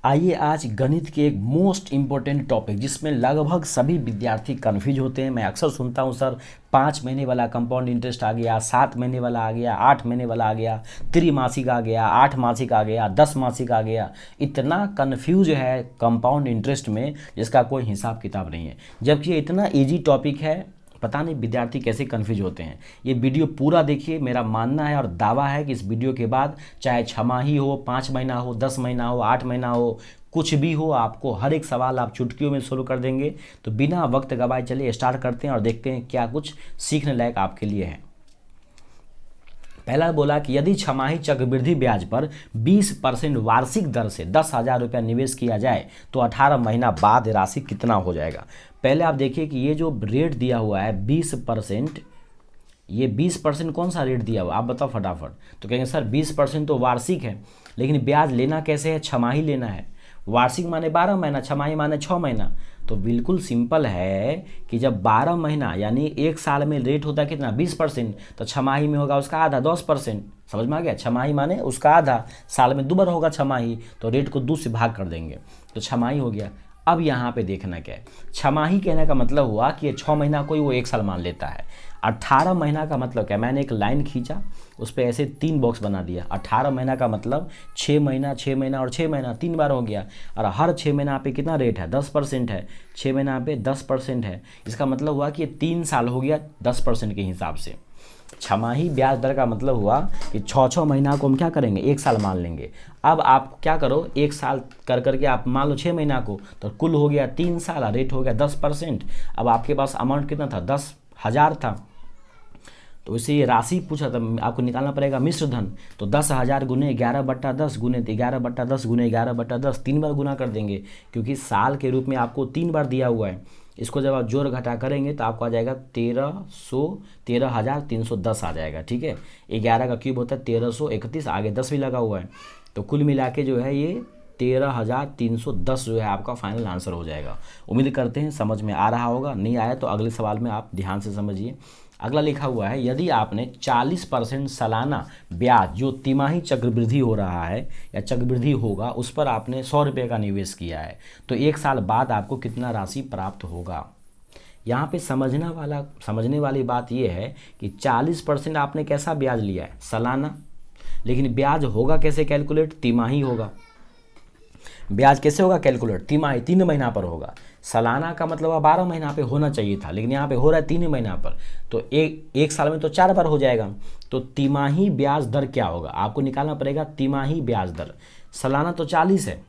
आइए आज गणित के एक मोस्ट इम्पोर्टेंट टॉपिक जिसमें लगभग सभी विद्यार्थी कन्फ्यूज होते हैं। मैं अक्सर सुनता हूँ सर 5 महीने वाला कंपाउंड इंटरेस्ट आ गया, 7 महीने वाला आ गया, 8 महीने वाला आ गया, त्रिमासिक आ गया, 8 मासिक आ गया, 10 मासिक आ गया। इतना कन्फ्यूज है कंपाउंड इंटरेस्ट में जिसका कोई हिसाब किताब नहीं है, जबकि ये इतना ईजी टॉपिक है। पता नहीं विद्यार्थी कैसे कन्फ्यूज होते हैं। ये वीडियो पूरा देखिए। मेरा मानना है और दावा है कि इस वीडियो के बाद चाहे 6 माही हो, 5 महीना हो, 10 महीना हो, 8 महीना हो, कुछ भी हो, आपको हर एक सवाल आप चुटकियों में सोल्व कर देंगे। तो बिना वक्त गवाए चलिए स्टार्ट करते हैं और देखते हैं क्या कुछ सीखने लायक आपके लिए है। पहला बोला कि यदि 6 माही चक्रवृद्धि ब्याज पर 20% वार्षिक दर से 10,000 रुपया निवेश किया जाए तो 18 महीना बाद राशि कितना हो जाएगा। पहले आप देखिए कि ये जो रेट दिया हुआ है 20%, ये 20% कौन सा रेट दिया हुआ आप बताओ फटाफट। तो कहेंगे सर 20% तो वार्षिक है, लेकिन ब्याज लेना कैसे है, 6 माही लेना है। वार्षिक माने 12 महीना, 6 माही माने 6 महीना। तो बिल्कुल सिंपल है कि जब 12 महीना यानी एक साल में रेट होता है कितना 20%, तो 6 माही में होगा उसका आधा 10%। समझ में आ गया। 6 माही माने उसका आधा, साल में 2 बार होगा 6 माही, तो रेट को 2 से भाग कर देंगे तो 6 माही हो गया। अब यहाँ पे देखना क्या है, 6 माही कहने का मतलब हुआ कि ये 6 महीना कोई वो एक साल मान लेता है। 18 महीना का मतलब क्या, मैंने एक लाइन खींचा, उस पर ऐसे 3 बॉक्स बना दिया। 18 महीना का मतलब 6 महीना, 6 महीना और 6 महीना 3 बार हो गया। और हर 6 महीना पे कितना रेट है, 10% है। 6 महीना पे 10% है, इसका मतलब हुआ कि ये 3 साल हो गया 10% के हिसाब से। 6 माही ब्याज दर का मतलब हुआ कि 6 महीना को हम क्या करेंगे, एक साल मान लेंगे। अब आप क्या करो, एक साल कर करके आप मान लो 6 महीना को, तो कुल हो गया 3 साल, रेट हो गया 10%। अब आपके पास अमाउंट कितना था, 10,000 था। तो इसे ये राशि पूछा था, आपको निकालना पड़ेगा मिश्र धन। तो 10,000 गुने 11/10 गुने 11/10 गुने 11/10 3 बार गुना कर देंगे, क्योंकि साल के रूप में आपको 3 बार दिया हुआ है। इसको जब आप जोड़ घटा करेंगे तो आपको आ जाएगा 13,310 आ जाएगा। ठीक है, 11 का क्यूब होता है 1331, आगे 10 भी लगा हुआ है। तो कुल मिला के जो है ये 13,310 जो है आपका फाइनल आंसर हो जाएगा। उम्मीद करते हैं समझ में आ रहा होगा। नहीं आया तो अगले सवाल में आप ध्यान से समझिए। अगला लिखा हुआ है, यदि आपने 40% सालाना ब्याज जो तिमाही चक्रवृद्धि हो रहा है या चक्रवृद्धि होगा उस पर आपने 100 रुपये का निवेश किया है, तो एक साल बाद आपको कितना राशि प्राप्त होगा। यहाँ पे समझने वाली बात यह है कि 40% आपने कैसा ब्याज लिया है, सालाना। लेकिन ब्याज होगा कैसे कैलकुलेट, तिमाही होगा। ब्याज कैसे होगा कैलकुलेट, तिमाही, 3 महीना पर होगा। सालाना का मतलब 12 महीना पे होना चाहिए था, लेकिन यहाँ पे हो रहा है 3 महीना पर। तो एक साल में तो 4 बार हो जाएगा। तो तिमाही ब्याज दर क्या होगा, आपको निकालना पड़ेगा तिमाही ब्याज दर। सालाना तो 40 है,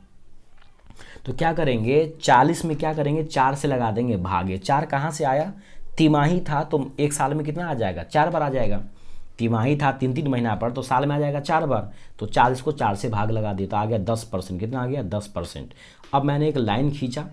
तो क्या करेंगे 40 में क्या करेंगे, 4 से लगा देंगे भागे। 4 कहाँ से आया, तिमाही था तो एक साल में कितना आ जाएगा, 4 बार आ जाएगा। तिमाही था 3 महीना पर, तो साल में आ जाएगा 4 बार। तो 40 को 4 से भाग लगा दिया तो आ गया 10%। कितना आ गया, 10%। अब मैंने एक लाइन खींचा,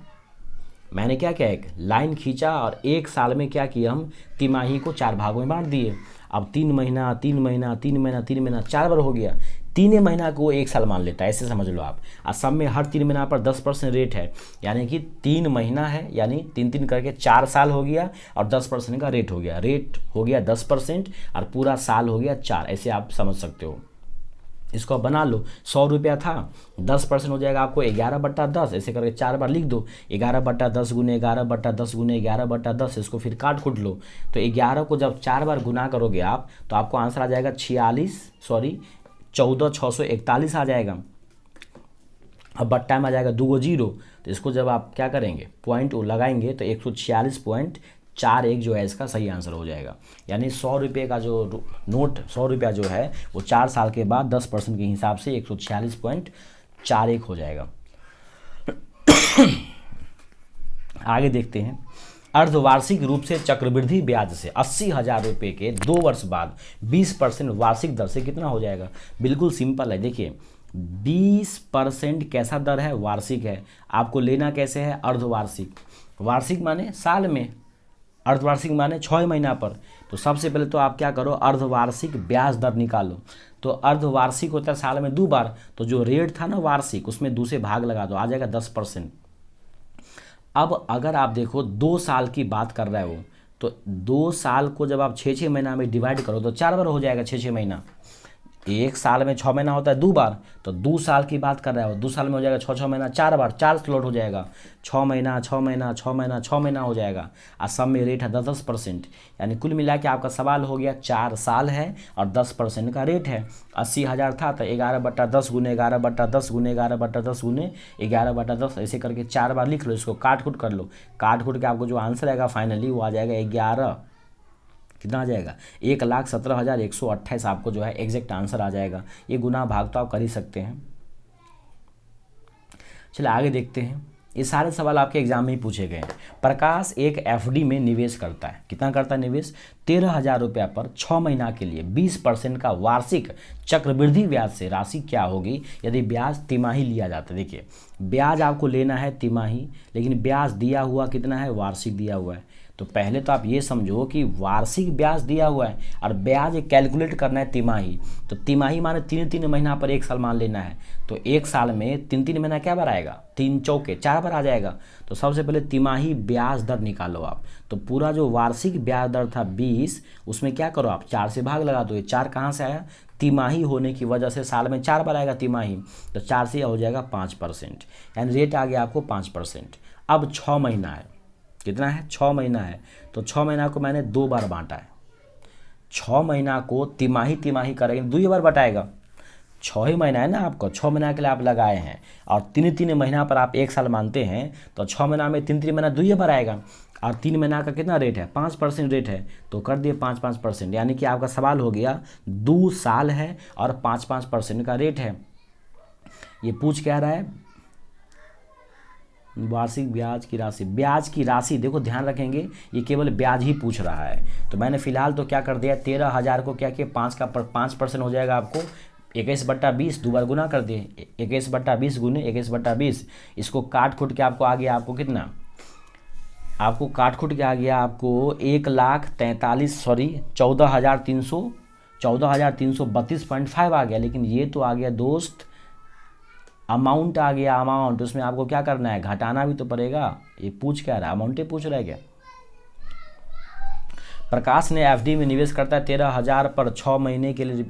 मैंने क्या किया, एक लाइन खींचा और एक साल में क्या किया, हम तिमाही को 4 भागों में बांट दिए। अब 3 महीना 3 महीना 3 महीना 3 महीना 4 बार हो गया। 3 महीना को एक साल मान लेता है, ऐसे समझ लो आप। और सब में हर 3 महीना पर 10% रेट है, यानी कि 3 महीना है, यानी 3 करके 4 साल हो गया और 10% का रेट हो गया। रेट हो गया 10% और पूरा साल हो गया 4, ऐसे आप समझ सकते हो। इसको आप बना लो, 100 रुपया था, 10% हो जाएगा आपको 11/10, ऐसे करके 4 बार लिख दो। 11/10 गुने 11/10 गुने 11/10, इसको फिर काट कुट लो। तो 11 को जब 4 बार गुना करोगे आप तो आपको आंसर आ जाएगा 14,641 आ जाएगा। अब बट्टा में आ जाएगा 2 जीरो, तो इसको जब आप क्या करेंगे, पॉइंट लगाएंगे तो 146.41 जो है इसका सही आंसर हो जाएगा। यानी 100 रुपये का जो नोट, 100 रुपया जो है वो 4 साल के बाद 10% के हिसाब से 146.41 हो जाएगा। आगे देखते हैं, अर्धवार्षिक रूप से चक्रवृद्धि ब्याज से 80,000 रुपये के 2 वर्ष बाद 20% वार्षिक दर से कितना हो जाएगा। बिल्कुल सिंपल है, देखिए 20% कैसा दर है, वार्षिक है। आपको लेना कैसे है, अर्धवार्षिक। वार्षिक माने साल में, अर्धवार्षिक माने 6 महीना पर। तो सबसे पहले तो आप क्या करो, अर्धवार्षिक ब्याज दर निकालो। तो अर्धवार्षिक होता है साल में 2 बार, तो जो रेट था ना वार्षिक, उसमें 2 से भाग लगा दो, आ जाएगा 10%। अब अगर आप देखो 2 साल की बात कर रहा है वो, तो 2 साल को जब आप 6 महीना में डिवाइड करो तो 4 बार हो जाएगा 6 महीना। एक साल में 6 महीना होता है 2 बार, तो 2 साल की बात कर रहा है वो, 2 साल में हो जाएगा 6 महीना 4 बार, 4 स्लॉट हो जाएगा, 6 महीना 6 महीना 6 महीना 6 महीना हो जाएगा। और सब में रेट है 10%, यानी कुल मिला के आपका सवाल हो गया 4 साल है और 10% का रेट है। 80,000 था तो 11/10 गुने 11/10 गुने 11/10 गुने 11/10 ऐसे करके 4 बार लिख लो, इसको काट कूट कर लो, काट कूट के आपको जो आंसर आएगा फाइनली वो आ जाएगा 11, कितना आ जाएगा 1,17,128 आपको जो है एग्जैक्ट आंसर आ जाएगा। ये गुना भाग तो आप कर ही सकते हैं। चलिए आगे देखते हैं, ये सारे सवाल आपके एग्जाम में ही पूछे गए हैं। प्रकाश एक एफडी में निवेश करता है, कितना करता है निवेश, 13,000 रुपया पर 6 महीना के लिए 20% का वार्षिक चक्रवृद्धि ब्याज से राशि क्या होगी यदि ब्याज तिमाही लिया जाता है। देखिए ब्याज आपको लेना है तिमाही, लेकिन ब्याज दिया हुआ कितना है, वार्षिक दिया हुआ है। तो पहले तो आप ये समझो कि वार्षिक ब्याज दिया हुआ है और ब्याज कैलकुलेट करना है तिमाही, तो तिमाही माने 3-3 महीना पर 1 साल मान लेना है, तो 1 साल में 3-3 महीना क्या बार आएगा, 3 चौके 4 बार आ जाएगा। तो सबसे पहले तिमाही ब्याज दर निकालो आप, तो पूरा जो वार्षिक ब्याज दर था 20, उसमें क्या करो आप 4 से भाग लगा दो। ये 4 कहाँ से आया, तिमाही होने की वजह से साल में 4 बार आएगा तिमाही, तो 4 से हो जाएगा 5%, यानी रेट आ गया आपको 5%। अब 6 महीना है, कितना है 6 महीना है, तो 6 महीना को मैंने 2 बार बांटा है, 6 महीना को तिमाही तिमाही करेंगे 2 बार बटाएगा, 6 ही महीना है ना आपको, 6 महीना के लिए आप लगाए हैं और 3-3 महीना पर आप 1 साल मानते हैं, तो 6 महीना में 3-3 महीना 2 बार आएगा और 3 महीना का कितना रेट है 5% रेट है, तो कर दिए 5-5%, यानी कि आपका सवाल हो गया 2 साल है और 5-5% का रेट है। ये पूछ क्या रहा है, वार्षिक ब्याज की राशि देखो ध्यान रखेंगे ये केवल ब्याज ही पूछ रहा है। तो मैंने फिलहाल तो क्या कर दिया 13,000 को क्या किया 5% हो जाएगा आपको 21/20, 2 बार गुना कर दिए 21/20 गुने 21/20, इसको काट खूट के आपको आ गया आपको कितना, आपको काट खूट के आ गया आपको 14,332.5 आ गया। लेकिन ये तो आ गया दोस्त अमाउंट आ गया, अमाउंट उसमें आपको क्या करना है घटाना भी तो पड़ेगा। ये पूछ क्या रहा है, अमाउंट ही पूछ रहा है क्या। प्रकाश ने एफडी में निवेश करता है 13,000 पर 6 महीने के लिए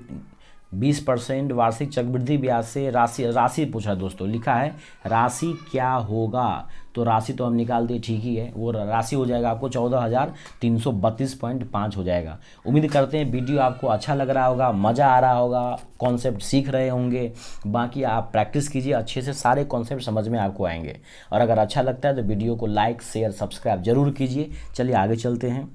20% वार्षिक चक्रवृद्धि ब्याज से राशि पूछा दोस्तों, लिखा है राशि क्या होगा, तो राशि तो हम निकाल दिए ठीक ही है, वो राशि हो जाएगा आपको 14,332.5 हो जाएगा। उम्मीद करते हैं वीडियो आपको अच्छा लग रहा होगा, मज़ा आ रहा होगा, कॉन्सेप्ट सीख रहे होंगे। बाकी आप प्रैक्टिस कीजिए अच्छे से, सारे कॉन्सेप्ट समझ में आपको आएंगे। और अगर अच्छा लगता है तो वीडियो को लाइक शेयर सब्सक्राइब जरूर कीजिए। चलिए आगे चलते हैं।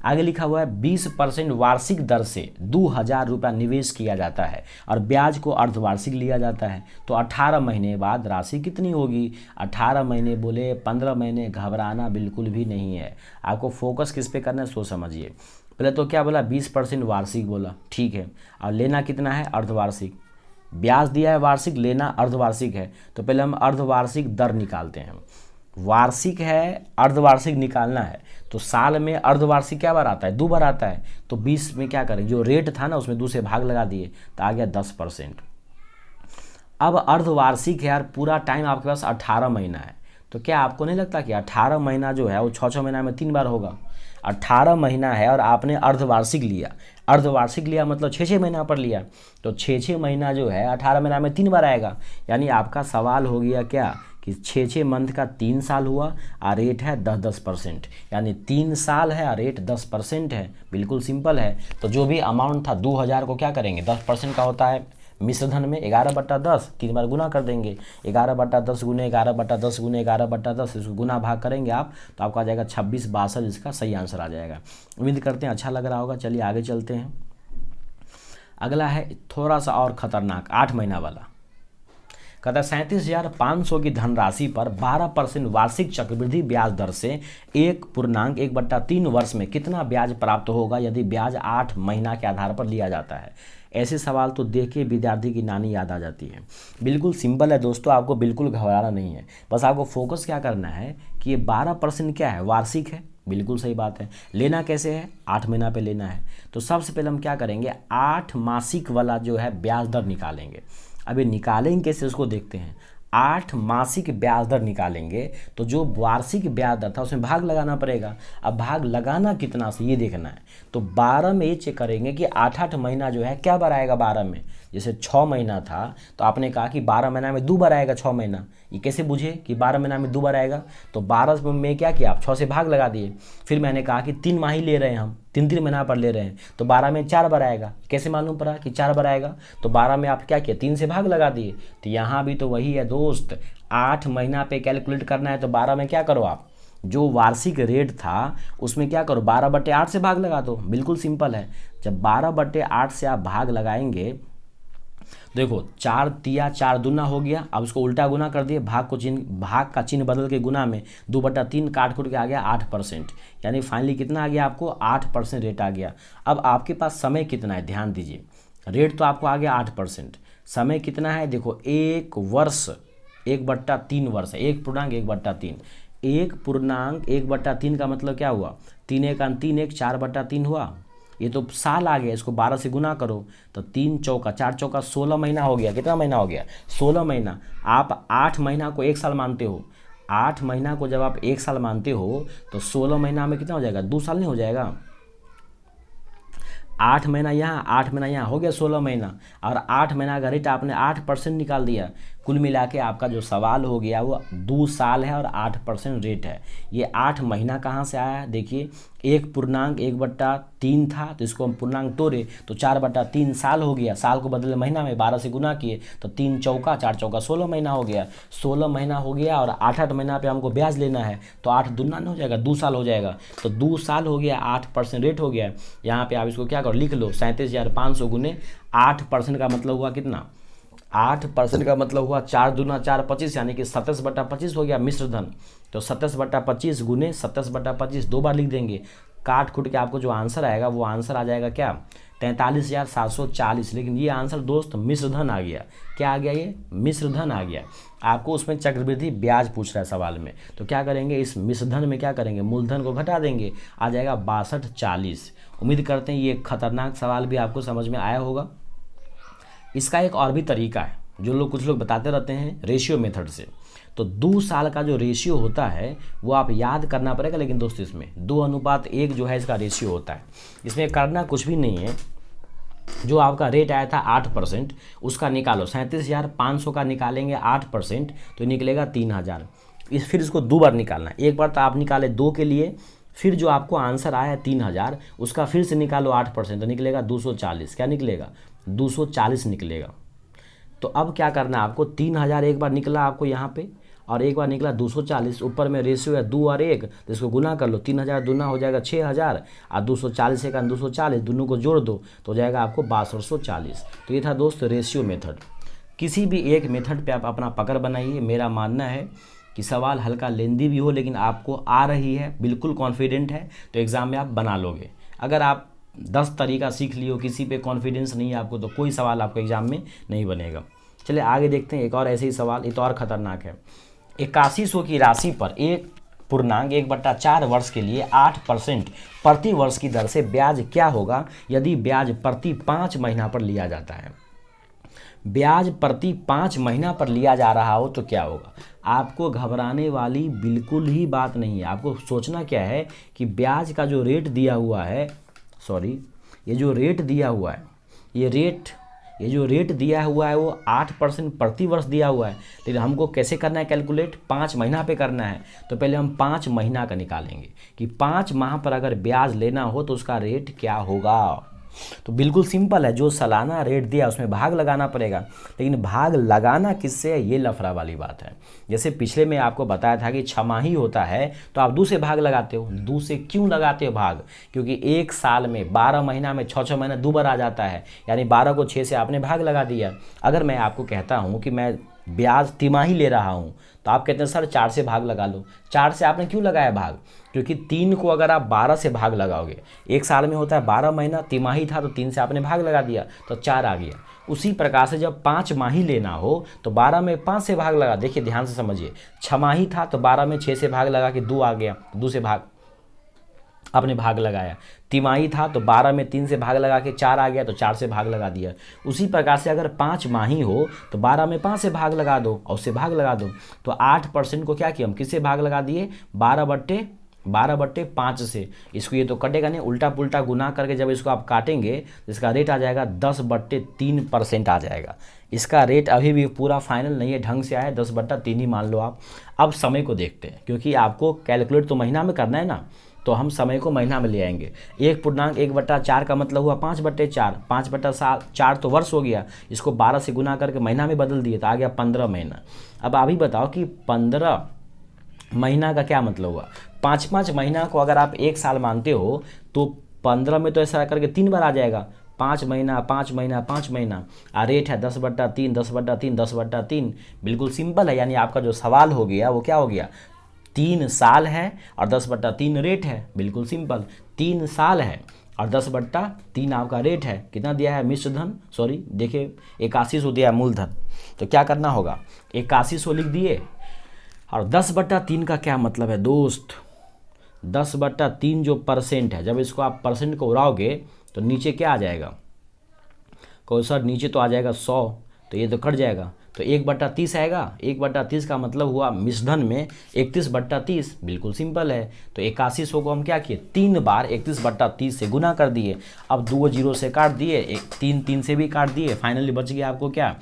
आगे लिखा हुआ है 20% वार्षिक दर से 2,000 रुपया निवेश किया जाता है और ब्याज को अर्धवार्षिक लिया जाता है, तो 18 महीने बाद राशि कितनी होगी। 18 महीने बोले 15 महीने, घबराना बिल्कुल भी नहीं है, आपको फोकस किस पे करना है सो समझिए। पहले तो क्या बोला 20% वार्षिक बोला, ठीक है, और लेना कितना है अर्धवार्षिक, ब्याज दिया है वार्षिक, लेना अर्धवार्षिक है, तो पहले हम अर्धवार्षिक दर निकालते हैं। वार्षिक है अर्धवार्षिक निकालना है, तो साल में अर्धवार्षिक क्या बार आता है 2 बार आता है, तो 20 में क्या करें जो रेट था ना उसमें 2 से भाग लगा दिए तो आ गया 10%। अब अर्धवार्षिक है यार, पूरा टाइम आपके पास 18 महीना है, तो क्या आपको नहीं लगता कि 18 महीना जो है वो 6-6 महीना में 3 बार होगा। 18 महीना है और आपने अर्धवार्षिक लिया, अर्धवार्षिक लिया मतलब 6-6 महीना पर लिया, तो 6-6 महीना जो है 18 महीना में 3 बार आएगा। यानी आपका सवाल हो गया क्या कि 6-6 मंथ का 3 साल हुआ और रेट है 10%, यानी 3 साल है और रेट 10% है। बिल्कुल सिंपल है। तो जो भी अमाउंट था 2,000 को क्या करेंगे 10% का होता है मिश्र धन में 11/10, 3 बार गुना कर देंगे 11/10 गुने 11/10 गुने 11/10, इसको गुना भाग करेंगे आप तो आपको आ जाएगा 26/62, इसका सही आंसर आ जाएगा। उम्मीद करते हैं अच्छा लग रहा होगा। चलिए आगे चलते हैं। अगला है थोड़ा सा और खतरनाक 8 महीना वाला, कहता है 37,500 की धनराशि पर 12% वार्षिक चक्रवृद्धि ब्याज दर से 1.1/3 वर्ष में कितना ब्याज प्राप्त होगा यदि ब्याज 8 महीना के आधार पर लिया जाता है। ऐसे सवाल तो देख के विद्यार्थी की नानी याद आ जाती है। बिल्कुल सिंपल है दोस्तों, आपको बिल्कुल घबराना नहीं है, बस आपको फोकस क्या करना है कि ये 12% क्या है वार्षिक है, बिल्कुल सही बात है। लेना कैसे है 8 महीना पे लेना है, तो सबसे पहले हम क्या करेंगे 8 मासिक वाला जो है ब्याज दर निकालेंगे। अब ये निकालेंगे कैसे उसको देखते हैं। 8 मासिक ब्याज दर निकालेंगे तो जो वार्षिक ब्याज दर था उसमें भाग लगाना पड़ेगा। अब भाग लगाना कितना से ये देखना है। तो 12 में ये चेक करेंगे कि 8-8 महीना जो है क्या बार आएगा 12 में। जैसे 6 महीना था तो आपने कहा कि 12 महीना में 2 बार आएगा 6 महीना। ये कैसे बुझे कि 12 महीना में 2 बार आएगा? तो 12 में क्या किया आप 6 से भाग लगा दिए। फिर मैंने कहा कि 3 माह ही ले रहे हैं हम, 3-3 महीना पर ले रहे हैं, तो 12 में 4 बार आएगा। कैसे मालूम पड़ा कि 4 बार आएगा? तो 12 में आप क्या किया 3 से भाग लगा दिए। तो यहाँ भी तो वही है दोस्त, 8 महीना पे कैलकुलेट करना है तो 12 में क्या करो आप, जो वार्षिक रेट था उसमें क्या करो 12/8 से भाग लगा दो। बिल्कुल सिंपल है। जब 12/8 से आप भाग लगाएंगे, देखो 4 तिया 4 दूना हो गया। अब उसको उल्टा गुना कर दिए, भाग का चिन्ह बदल के गुना में 2/3 काट कुट के आ गया 8%। यानी फाइनली कितना आ गया आपको 8% रेट आ गया। अब आपके पास समय कितना है ध्यान दीजिए, रेट तो आपको आ गया 8%, समय कितना है देखो 1 वर्ष 1/3 वर्ष है, 1.1/3। 1.1/3 का मतलब क्या हुआ 3 1 3 1 4/3 हुआ। ये तो साल आ गया, इसको 12 से गुना करो तो 3 चौका 4 चौका 16 महीना हो गया। कितना महीना हो गया 16 महीना। आप 8 महीना को 1 साल मानते हो, 8 महीना को जब आप 1 साल मानते हो तो 16 महीना में कितना हो जाएगा 2 साल नहीं हो जाएगा। 8 महीना यहाँ 8 महीना यहाँ हो गया 16 महीना, और 8 महीना का रेट आपने 8% निकाल दिया। कुल मिला के आपका जो सवाल हो गया वो 2 साल है और 8% रेट है। ये 8 महीना कहाँ से आया है देखिए, 1.1/3 था तो इसको हम पूर्णांक तोड़े तो 4/3 साल हो गया। साल को बदले महीना में 12 से गुना किए तो 3 चौका 4 चौका 16 महीना हो गया। 16 महीना हो गया और 8-8 महीना पे हमको ब्याज लेना है तो 8 दूना नहीं हो जाएगा 2 साल हो जाएगा। तो 2 साल हो गया 8% रेट हो गया। यहाँ पे आप इसको क्या करो लिख लो 37,500 गुने 8% का मतलब हुआ कितना 8% का मतलब हुआ 4 दूना 4 25 यानी कि 27/25 हो गया मिश्र धन। तो 27/25 गुने 27/25 2 बार लिख देंगे। काट खुट के आपको जो आंसर आएगा वो आंसर आ जाएगा क्या 43,740। लेकिन ये आंसर दोस्त मिश्र धन आ गया। क्या आ गया ये मिश्र धन आ गया। आपको उसमें चक्रवृद्धि ब्याज पूछ रहा है सवाल में, तो क्या करेंगे इस मिश्र धन में क्या करेंगे मूलधन को घटा देंगे, आ जाएगा 6240। उम्मीद करते हैं ये खतरनाक सवाल भी आपको समझ में आया होगा। इसका एक और भी तरीका है जो कुछ लोग बताते रहते हैं रेशियो मेथड से। तो 2 साल का जो रेशियो होता है वो आप याद करना पड़ेगा। लेकिन दोस्त इसमें 2:1 जो है इसका रेशियो होता है। इसमें करना कुछ भी नहीं है, जो आपका रेट आया था 8% उसका निकालो 37,500 का निकालेंगे 8% तो निकलेगा 3,000। फिर इसको 2 बार निकालना है। एक बार तो आप निकाले 2 के लिए, फिर जो आपको आंसर आया है 3,000 उसका फिर से निकालो 8% तो निकलेगा 240। क्या निकलेगा 240 निकलेगा। तो अब क्या करना है आपको 3,000 एक बार निकला आपको यहाँ पे और एक बार निकला 240। ऊपर में रेशियो है 2 और 1 तो इसको गुना कर लो 3,000 दूना हो जाएगा 6,000 और 240 एक 240 दोनों को जोड़ दो तो हो जाएगा आपको 6240। तो ये था दोस्त रेशियो मेथड। किसी भी एक मेथड पे आप अपना पकड़ बनाइए। मेरा मानना है कि सवाल हल्का लेंदी भी हो लेकिन आपको आ रही है, बिल्कुल कॉन्फिडेंट है तो एग्ज़ाम में आप बना लोगे। अगर आप 10 तरीका सीख लियो किसी पे कॉन्फिडेंस नहीं है आपको तो कोई सवाल आपको एग्जाम में नहीं बनेगा। चलिए आगे देखते हैं एक और ऐसे ही सवाल, ये तो और ख़तरनाक है। 8100 की राशि पर 1.1/4 वर्ष के लिए 8% प्रति वर्ष की दर से ब्याज क्या होगा यदि ब्याज प्रति 5 महीना पर लिया जाता है। ब्याज प्रति 5 महीना पर लिया जा रहा हो तो क्या होगा। आपको घबराने वाली बिल्कुल ही बात नहीं है। आपको सोचना क्या है कि ब्याज का जो रेट दिया हुआ है, ये जो रेट दिया हुआ है, ये जो रेट दिया हुआ है वो 8% प्रति वर्ष दिया हुआ है। लेकिन हमको कैसे करना है कैलकुलेट 5 महीना पे करना है। तो पहले हम 5 महीना का निकालेंगे कि 5 माह पर अगर ब्याज लेना हो तो उसका रेट क्या होगा। तो बिल्कुल सिंपल है, जो सालाना रेट दिया उसमें भाग लगाना पड़ेगा। लेकिन भाग लगाना किससे है ये लफड़ा वाली बात है। जैसे पिछले में आपको बताया था कि 6 माही होता है तो आप 2 से भाग लगाते हो। 2 से क्यों लगाते हो भाग, क्योंकि 1 साल में 12 महीना में 6 महीना 2 बार आ जाता है, यानी 12 को 6 से आपने भाग लगा दिया। अगर मैं आपको कहता हूँ कि मैं ब्याज तिमाही ले रहा हूँ तो आप कहते हैं सर 4 से भाग लगा लो। 4 से आपने क्यों लगाया भाग, क्योंकि 3 को अगर आप 12 से भाग लगाओगे, 1 साल में होता है 12 महीना, तिमाही था तो 3 से आपने भाग लगा दिया तो 4 आ गया। उसी प्रकार से जब 5 माही लेना हो तो 12 में 5 से भाग लगा। देखिए ध्यान से समझिए, 6 माही था तो 12 में 6 से भाग लगा के 2 आ गया, 2 से भाग आपने भाग लगाया। तिमाही था तो 12 में 3 से भाग लगा के 4 आ गया तो 4 से भाग लगा दिया। उसी प्रकार से अगर 5 माही हो तो 12 में 5 से भाग लगा दो और उससे भाग लगा दो। तो 8% को क्या किया हम, किससे भाग लगा दिए, 12/5 से। इसको ये तो कटेगा नहीं, उल्टा पुल्टा गुना करके जब इसको आप काटेंगे तो इसका रेट आ जाएगा 10/3% आ जाएगा। इसका रेट अभी भी पूरा फाइनल नहीं है, ढंग से आया है, 10/3 ही मान लो आप। अब समय को देखते हैं, क्योंकि आपको कैलकुलेट तो महीना में करना है ना, तो हम समय को महीना में ले आएंगे। 1.1/4 का मतलब हुआ 5/4, 5/4 तो वर्ष हो गया, इसको 12 से गुना करके महीना में बदल दिए तो आ गया 15 महीना। अब अभी बताओ कि 15 महीना का क्या मतलब हुआ। 5 महीना को अगर आप 1 साल मानते हो तो 15 में तो ऐसा करके 3 बार आ जाएगा, 5 महीना 5 महीना 5 महीना। रेट है 10/3 10/3 10/3, बिल्कुल सिंपल है। यानी आपका जो सवाल हो गया वो क्या हो गया, 3 साल है और 10/3 रेट है, बिल्कुल सिंपल। 3 साल है और 10/3 आपका रेट है। कितना दिया है मिश्रधन, सॉरी देखिए 8100 दिया है मूलधन। तो क्या करना होगा, 8100 लिख दिए। और 10/3 का क्या मतलब है दोस्त, 10/3 जो परसेंट है, जब इसको आप परसेंट को उड़ाओगे तो नीचे क्या आ जाएगा, कहो सर नीचे तो आ जाएगा 100, तो ये तो कट जाएगा, तो 1/30 आएगा। 1/30 का मतलब हुआ मिश्रधन में 31/30, बिल्कुल सिंपल है। तो 8100 को हम क्या किए, 3 बार 31/30 से गुना कर दिए। अब 2 जीरो से काट दिए, 3 से भी काट दिए, फाइनली बच गया आपको क्या,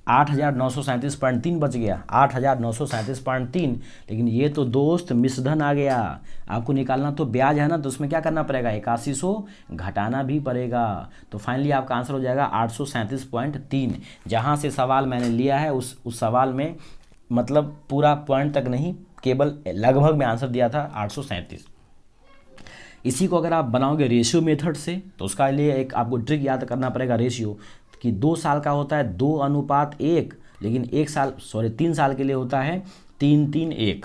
8,937.3 बच गया, 8,937.3। लेकिन ये तो दोस्त मिश्रधन आ गया, आपको निकालना तो ब्याज है ना, तो उसमें क्या करना पड़ेगा, 8100 घटाना भी पड़ेगा। तो फाइनली आपका आंसर हो जाएगा 837.3। जहाँ से सवाल मैंने लिया है उस सवाल में मतलब पूरा पॉइंट तक नहीं, केवल लगभग में आंसर दिया था 837। इसी को अगर आप बनाओगे रेशियो मेथड से तो उसका लिए एक आपको ट्रिक याद करना पड़ेगा, रेशियो कि 2 साल का होता है 2:1, लेकिन 3 साल के लिए होता है 3:1।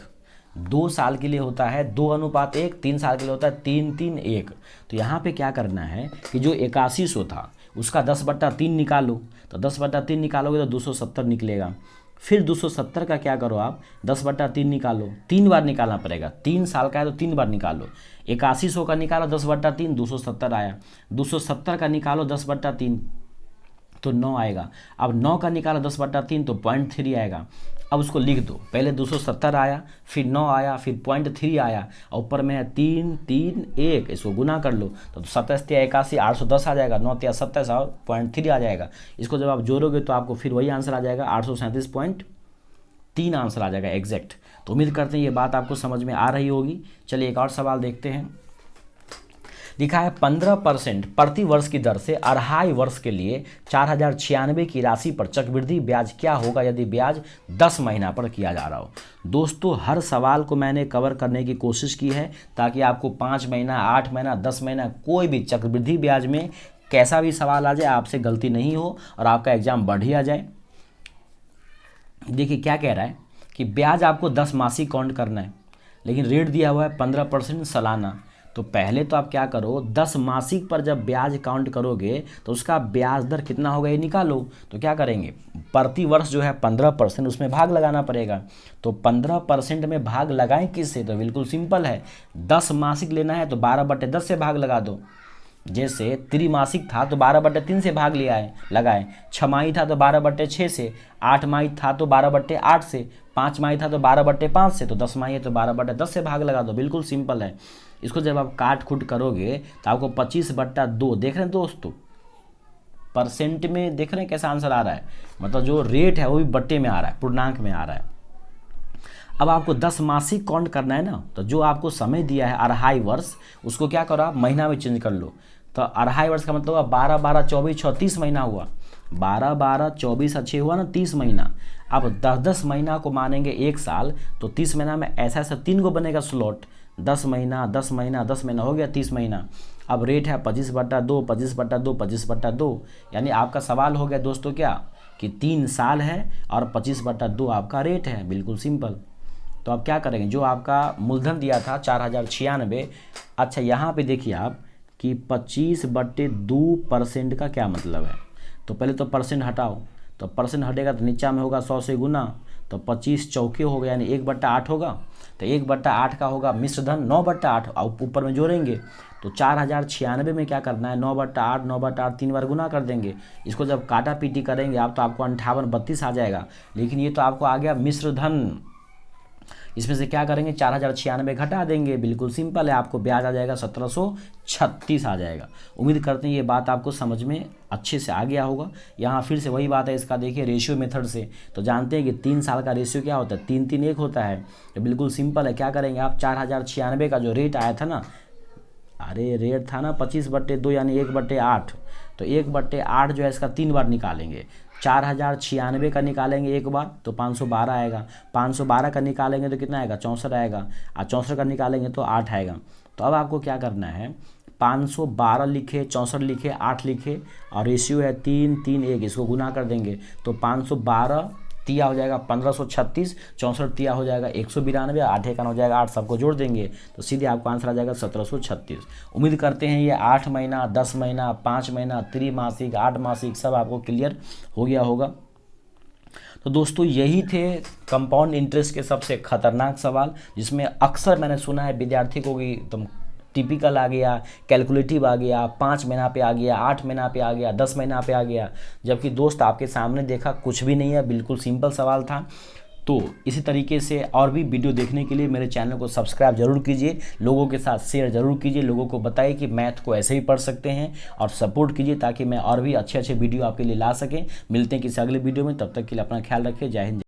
2 साल के लिए होता है 2:1, 3 साल के लिए होता है 3:1। तो यहाँ पे क्या करना है कि जो 8100 था उसका 10/3 निकालो, तो 10/3 निकालोगे तो 270 निकलेगा। फिर 270 का क्या करो आप, 10/3 निकालो, 3 बार निकालना पड़ेगा, 3 साल का है तो 3 बार निकालो। 8100 का निकालो 10/3, 270 आया। 270 का निकालो 10/3 तो 9 आएगा। अब 9 का निकाला 10/3 तो 0.3 आएगा। अब उसको लिख दो, पहले 270 आया, फिर 9 आया, फिर 0.3 आया, और ऊपर में है 3:1, इसको गुना कर लो तो 27×81 810 आ जाएगा, 9×27 और 0.3 आ जाएगा। इसको जब आप जोड़ोगे तो आपको फिर वही आंसर आ जाएगा, 837.3 आंसर आ जाएगा एग्जैक्ट। तो उम्मीद करते हैं ये बात आपको समझ में आ रही होगी। चलिए एक और सवाल देखते हैं। लिखा है 15% प्रति वर्ष की दर से 2.5 वर्ष के लिए 4096 की राशि पर चक्रवृद्धि ब्याज क्या होगा यदि ब्याज 10 महीना पर किया जा रहा हो। दोस्तों हर सवाल को मैंने कवर करने की कोशिश की है ताकि आपको 5 महीना 8 महीना 10 महीना कोई भी चक्रवृद्धि ब्याज में कैसा भी सवाल आ जाए आपसे गलती नहीं हो और आपका एग्जाम बढ़ ही आ जाए। देखिए क्या कह रहा है कि ब्याज आपको 10 मासिक काउंट करना है, लेकिन रेट दिया हुआ है 15% सालाना। तो पहले तो आप क्या करो, 10 मासिक पर जब ब्याज काउंट करोगे तो उसका ब्याज दर कितना होगा ये निकालो। तो क्या करेंगे, प्रति वर्ष जो है 15% उसमें भाग लगाना पड़ेगा। तो 15% में भाग लगाएं किससे, तो बिल्कुल सिंपल है, 10 मासिक लेना है तो 12/10 से भाग लगा दो। जैसे त्रिमासिक था तो 12/3 से भाग लिया है लगाए, 6 माही था तो 12/6 से, 8 माही था तो 12/8 से, 5 माही था तो 12/5 से, तो 10 माही है तो 12/10 से भाग लगा दो, बिल्कुल सिंपल है। इसको जब आप काट खुट करोगे तो आपको 25/2 देख रहे हैं दोस्तों, परसेंट में देख रहे हैं कैसा आंसर आ रहा है, मतलब जो रेट है वो भी बट्टे में आ रहा है, पूर्णांक में आ रहा है। अब आपको 10 मासिक काउंट करना है ना, तो जो आपको समय दिया है 2.5 वर्ष उसको क्या करो आप महीना में चेंज कर लो। तो 2.5 वर्ष का मतलब हुआ 12 12 24 36 महीना हुआ, 12 12 24 अच्छे हुआ ना 30 महीना। अब 10 महीना को मानेंगे 1 साल, तो 30 महीना में ऐसा ऐसा 3 को बनेगा स्लॉट, 10 महीना 10 महीना 10 महीना हो गया 30 महीना। अब रेट है 25/2 25/2 25/2, यानी आपका सवाल हो गया दोस्तों क्या कि 3 साल है और 25/2 आपका रेट है, बिल्कुल सिंपल। तो आप क्या करेंगे, जो आपका मूलधन दिया था 4096, अच्छा यहाँ पे देखिए आप कि 25/2% का क्या मतलब है। तो पहले तो परसेंट हटाओ, तो परसेंट हटेगा तो नीचा में होगा 100 से गुना, तो 25 चौके हो गए यानी 1/8 होगा। तो 1/8 का होगा मिश्र धन 9/8 और ऊपर में जोड़ेंगे तो 4096 में क्या करना है 9/8 9/8 3 बार गुना कर देंगे। इसको जब काटा पीटी करेंगे आप तो आपको 5832 आ जाएगा। लेकिन ये तो आपको आ गया मिश्र धन, इसमें से क्या करेंगे 4096 घटा देंगे, बिल्कुल सिंपल है, आपको ब्याज आ जाएगा 1736 आ जाएगा। उम्मीद करते हैं ये बात आपको समझ में अच्छे से आ गया होगा। यहाँ फिर से वही बात है इसका, देखिए रेशियो मेथड से तो जानते हैं कि 3 साल का रेशियो क्या होता है 3 3 1 होता है। तो बिल्कुल सिंपल है, क्या करेंगे आप 4096 का जो रेट आया था ना, अरे रेट था ना 25/2 यानी 1/8, तो 1/8 जो है इसका 3 बार निकालेंगे। 4096 का निकालेंगे एक बार तो 512 आएगा, 512 का निकालेंगे तो कितना आएगा 64 आएगा, और 64 का निकालेंगे तो 8 आएगा। तो अब आपको क्या करना है 512 लिखे, 64 लिखे, 8 लिखे और रेशियो है 3 3 1, इसको गुना कर देंगे तो 512 तिया हो जाएगा 1536, 64 तिया हो जाएगा 192, 8 एकान हो जाएगा 8, सबको जोड़ देंगे तो सीधे आपको आंसर आ जाएगा 1736। उम्मीद करते हैं ये 8 महीना 10 महीना 5 महीना त्रिमासिक 8 मासिक सब आपको क्लियर हो गया होगा। तो दोस्तों यही थे कंपाउंड इंटरेस्ट के सबसे खतरनाक सवाल, जिसमें अक्सर मैंने सुना है विद्यार्थी को कि तुम टिपिकल आ गया, कैलकुलेटिव आ गया, 5 महीना पे आ गया, 8 महीना पे आ गया, 10 महीना पे आ गया, जबकि दोस्त आपके सामने देखा कुछ भी नहीं है, बिल्कुल सिंपल सवाल था। तो इसी तरीके से और भी वीडियो देखने के लिए मेरे चैनल को सब्सक्राइब जरूर कीजिए, लोगों के साथ शेयर जरूर कीजिए, लोगों को बताइए कि मैथ को ऐसे ही पढ़ सकते हैं और सपोर्ट कीजिए ताकि मैं और भी अच्छे अच्छे वीडियो आपके लिए ला सकें। मिलते हैं किसी अगले वीडियो में, तब तक के लिए अपना ख्याल रखिए। जय हिंद।